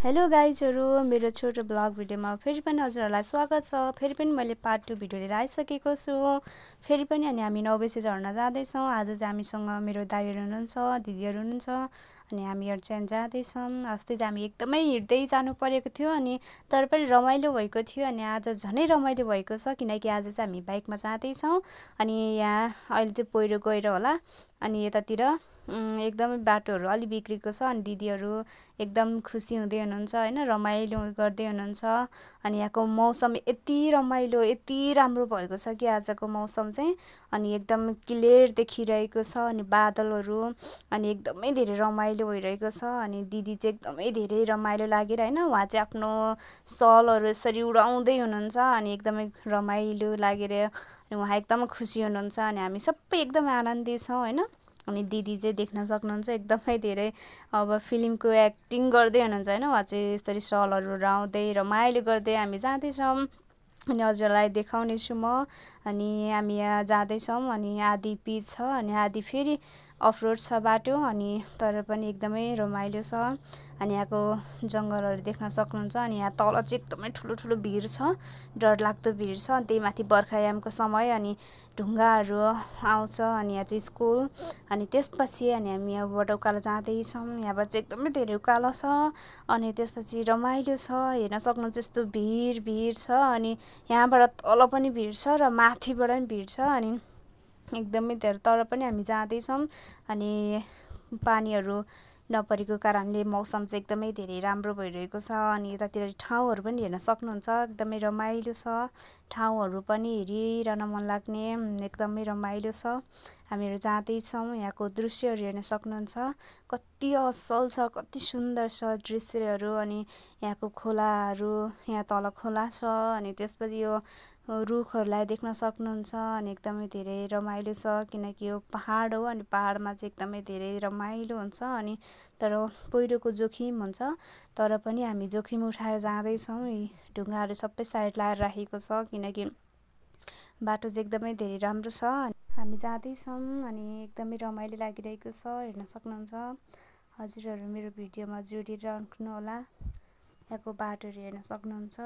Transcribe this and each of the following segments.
Hello गाइजहरु मेरो छोटो blog भिडियोमा फेरि पनि हजुरहरुलाई स्वागत छ। फेरि पनि मैले पार्ट 2 भिडियो लिएर आइसकेको छु। फेरि पनि हामी 9 बजे झर्ना जाँदै छौं। आज चाहिँ हामीसँग मेरो दाइहरु हुनुहुन्छ, दिदीहरु हुनुहुन्छ अनि हामीहरु चाहिँ जाँदै छौं। अस्ति चाहिँ हामी एकदमै हिड्दै जानु परेको थियो अनि तर पनि रमाइलो भएको थियो अनि आज झनै रमाइलो भएको छ किनकि आज चाहिँ हामी बाइकमा जाँदै छौं अनि यहाँ अहिले चाहिँ पहिरो गएर होला अनि यतातिर एकदमै बाटोहरु अलि बिग्रेको छ अनि दिदीहरु एकदम खुसी हुँदै हुनुहुन्छ हैन, रमाइलो गर्दै हुनुहुन्छ अनि यहाँको मौसम यति रमाइलो यति राम्रो भएको छ कि आजको मौसम चाहिँ अनि एकदम क्लियर देखिरहेको छ अनि बादलहरु अनि एकदमै धेरै रमाइलो भइरहेको छ अनि दिदी चाहिँ एकदमै धेरै रमाइलो लागेर हैन उहाँ चाहिँ आफ्नो सलहरु यसरी उडाउँदै हुनुहुन्छ अनि एकदमै रमाइलो लागेर अनि उहाँ एकदमै खुसी हुनुहुन्छ अनि हामी सबै एकदमै आनन्दित छौं हैन। अनि दिदी चाहिँ देख्न सक्नुहुन्छ एकदमै धेरै अब फिल्मको एक्टिङ गर्दै हुनुहुन्छ हैन, उहाँ चाहिँ यसरी सलहरु उडाउँदै रमाइलो गर्दै हामी जाँदै छौं अनि हजुरलाई देखाउने छु म। अनि हामी यहाँ जाँदै छौं अनि आधी पिच छ अनि आधी फेरि अफरोड छ बाटो अनि तर पनि एकदमै रमाइलो छ अनि यहाँको जंगलहरु देख्न सक्नुहुन्छ अनि यहाँ तल चाहिँ एकदमै ठुलो ठुलो भिर छ, डरलाग्दो भिर छ अनि त्यही माथि बर्खायामको समय अनि ढुङ्गाहरु आउँछ अनि यहाँ चाहिँ स्कुल अनि त्यसपछि अनि हामी यहाँबाट उकालो जाँदै छौं। यहाँबाट चाहिँ एकदमै धेरै उकालो छ अनि त्यसपछि रमाइलो छ, हेर्न सक्नुहुन्छ यस्तो भिर छ अनि यहाँबाट तल पनि भिर छ र माथिबाट पनि भिर छ अनि एकदमै धेरै तर पनि हामी जाँदै छौं अनि पानीहरु नपरेको कारणले मौसम चाहिँ एकदमै धेरै राम्रो भइरहेको छ अनि यतातिर ठाउँहरु पनि हेर्न सक्नुहुन्छ एकदमै रमाइलो छ, ठाउँहरु पनि हेरिरहन मन लाग्ने एकदमै रमाइलो छ। हामीहरु जाँदै छौं, यहाँको दृश्यहरु हेर्न सक्नुहुन्छ कति असल छ, कति सुन्दर छ दृश्यहरु अनि यहाँको खोलाहरु यहाँ तल खोला छ अनि त्यसपछि यो रुखहरुलाई देख्न सक्नुहुन्छ अनि एकदमै धेरै रमाइलो छ किनकि यो पहाड हो अनि पहाडमा चाहिँ एकदमै धेरै रमाइलो हुन्छ अनि तर पहिरोको जोखिम हुन्छ तर पनि हामी जोखिम उठाएर जाँदै छौं। यी ढुङ्गाहरु सबै साइड लाएर राखेको छ किनकि बाटो चाहिँ एकदमै धेरै राम्रो छ। हामी जाँदै छौं अनि एकदमै रमाइलो लागिरहेको छ, हेर्न सक्नुहुन्छ। हजुरहरु मेरो भिडियोमा जोडिएर राख्नु होला। यहाँको बाटोहरु हेर्न सक्नुहुन्छ।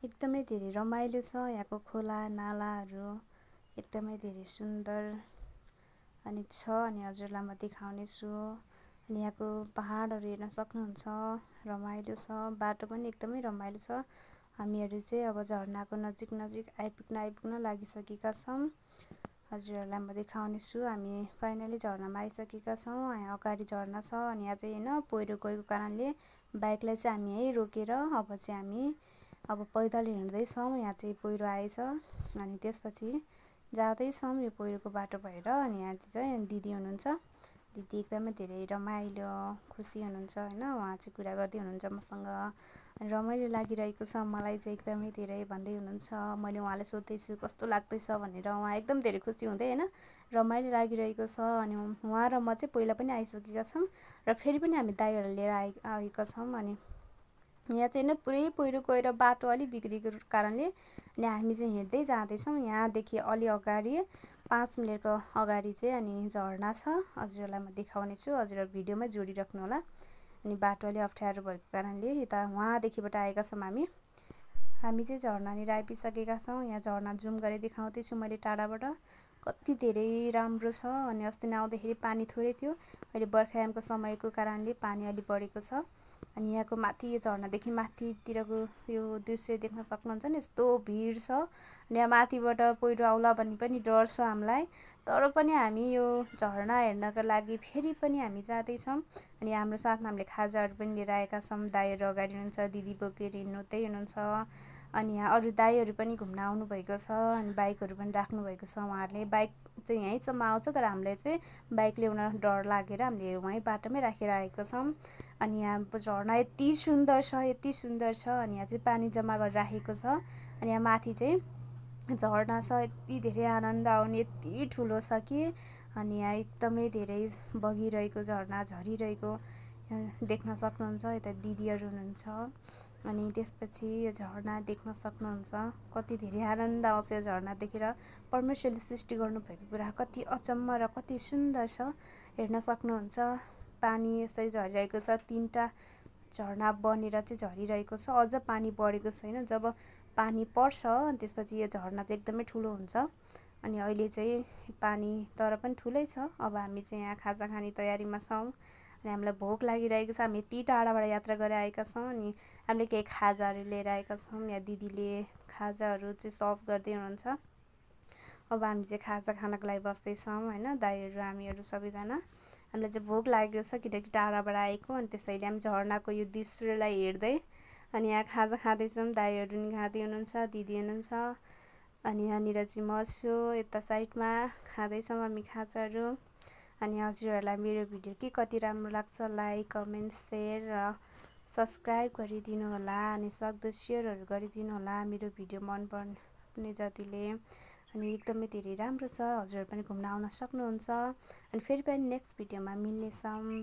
एकदमै धेरै रमाइलो छ, यहाँको खोला नालाहरु एकदमै धेरै सुन्दर अनि छ अनि हजुरलाई म देखाउने छु अनि यहाँको पहाडहरु हेर्न सक्नुहुन्छ, रमाइलो छ, बाटो पनि एकदमै रमाइलो छ। हामीहरु चाहिँ अब झरनाको नजिक आइपुग्न लागिसकेका छौं। हजुरहरुलाई म देखाउने छु हामी फाइनली झरनामा आइसकेका छौं। यहाँ अगाडि झरना छ अनि यहाँ चाहिँ हैन पहिरो गएको कारणले बाइकलाई चाहिँ हामी यही रोकेर अब चाहिँ हामी पैदल हिँड्दै छौं। यहाँ चाहिँ पहिरो आएछ अनि त्यसपछि जाँदै छौं यो पहिरोको बाटो भएर अनि यहाँ चाहिँ दिदी हुनुहुन्छ। दिदी एकदमै धेरै रमाइलो खुसी हुनुहुन्छ हैन, उहाँ चाहिँ कुरा गर्दै हुनुहुन्छ मसँग अनि रमाइलो लागिरहेको छ मलाई चाहिँ एकदमै धेरै भन्दै हुनुहुन्छ। मैले उहाँलाई सोध्दै छु कस्तो लाग्दैछ भनेर उहाँ एकदम धेरै खुसी हुँदै हैन रमाइलो लागिरहेको छ अनि उहाँ र म चाहिँ पहिला पनि आइसकेका छौं र फेरि पनि हामी दाइहरु लिएर आएका छौं अनि यहाँ चाहिँ हैन पुरै पहिरो गएर बाटो अलि बिग्रेको कारणले अनि हामी चाहिँ हिँड्दै जाँदै छौं। यहाँदेखि अलि अगाडि 5 मिनेटको अगाडि चाहिँ अनि झरना छ, हजुरहरुलाई म देखाउने छु, हजुरहरु भिडियोमै जोडिराख्नु होला। अनि बाटो अलि अप्ठ्यारो भएको कारणले यता वहाँदेखिबाट आएका छौं हामी चाहिँ झरनानिर आइपुगिसकेका छौं। यहाँ झरना जुम गरी देखाउँदै छु मैले टाढाबाट कति धेरै राम्रो छ अनि अस्ति आउँदाखेरि पानी थोरै थियो, अहिले बर्खायामको समयको कारणले पानी अलि बढेको छ अनि यहाँको माथि यो झरनादेखि माथितिरको यो दृश्य देख्न सक्नुहुन्छ नि यस्तो भिड छ अनि यहाँ माथिबाट पहिरो आउला भन्ने पनि डर छ हामीलाई तर पनि हामी यो झरना हेर्नका लागि फेरि पनि हामी जाँदै छौं अनि हाम्रो साथमा हामीले खाजाहरु पनि लिएर आएका छौं। दाइहरु अगाडि हुनुहुन्छ, दिदी बोकेर हिँड्दै हुनुहुन्छ अनि यहाँ अरु दाइहरु पनि घुम्न आउनु भएको छ अनि बाइकहरु पनि राख्नु भएको छ। उहाँहरुले बाइक चाहिँ यहीँसम्म आउँछ तर हामीले चाहिँ बाइक ल्याउन डर लागेर हामीले वहीँ बाटोमै राखेर आएका छौं अनि यहाँ झरना यति सुन्दर छ अनि यहाँ चाहिँ पानी जम्मा गरेर राखेको छ अनि यहाँ माथि चाहिँ झरना छ, यति धेरै आनन्द आउने यति ठुलो छ कि अनि यहाँ एकदमै धेरै बगिरहेको झरना झरिरहेको देख्न सक्नुहुन्छ। यता दिदीहरु हुनुहुन्छ अनि त्यसपछि यो झरना देख्न सक्नुहुन्छ कति धेरै आनन्द आउँछ यो झरना देखेर। परमेश्वरले सृष्टि गर्नुभएको कुरा कति अचम्म र कति सुन्दर छ। हेर्न सक्नुहुन्छ पानी यसरी झरिरहेको छ। 3टा झरना बनेर चाहिँ झरिरहेको छ। अझ पानी बढेको छैन। जब पानी पर्छ त्यसपछि यो झरना चाहिँ एकदमै ठुलो हुन्छ। अनि अहिले चाहिँ पानी तर पनि ठुलै छ। अब हामी चाहिँ यहाँ खाजा खाने तयारीमा छौँ अनि हामीलाई भोक लागिरहेको छ। हामी यति टाढाबाट यात्रा गरेर आएका छौँ अनि हामीले केही खाजाहरू लिएर आएका छौँ। यहाँ दिदीले खाजाहरू चाहिँ सर्भ गर्दै हुनुहुन्छ। अब हामी चाहिँ खाजा खानको लागि बस्दैछौँ होइन, दाइहरू हामीहरू सबैजना। हामीलाई चाहिँ भोक लागेको छ किनकि टाढाबाट आएको, अनि त्यसैले हामी झरनाको यो दृश्यलाई हेर्दै अनि यहाँ खाजा खाँदैछौँ। दाइहरू नि खाँदै हुनुहुन्छ, दिदी हुनुहुन्छ अनि यहाँनिर चाहिँ म छु यता साइडमा खाँदैछौँ हामी खाजाहरू। अनि हजुरहरूलाई मेरो भिडियो के कति राम्रो लाग्छ लाइक कमेन्ट सेयर र सब्सक्राइब गरिदिनु होला अनि सक्दो सेयरहरू गरिदिनु होला मेरो भिडियो मन पर्ने जतिले। अनि एकदमै धेरै राम्रो छ, हजुरहरू पनि घुम्न आउन सक्नुहुन्छ। अनि फेरि पनि नेक्स्ट भिडियोमा मिल्नेछौँ।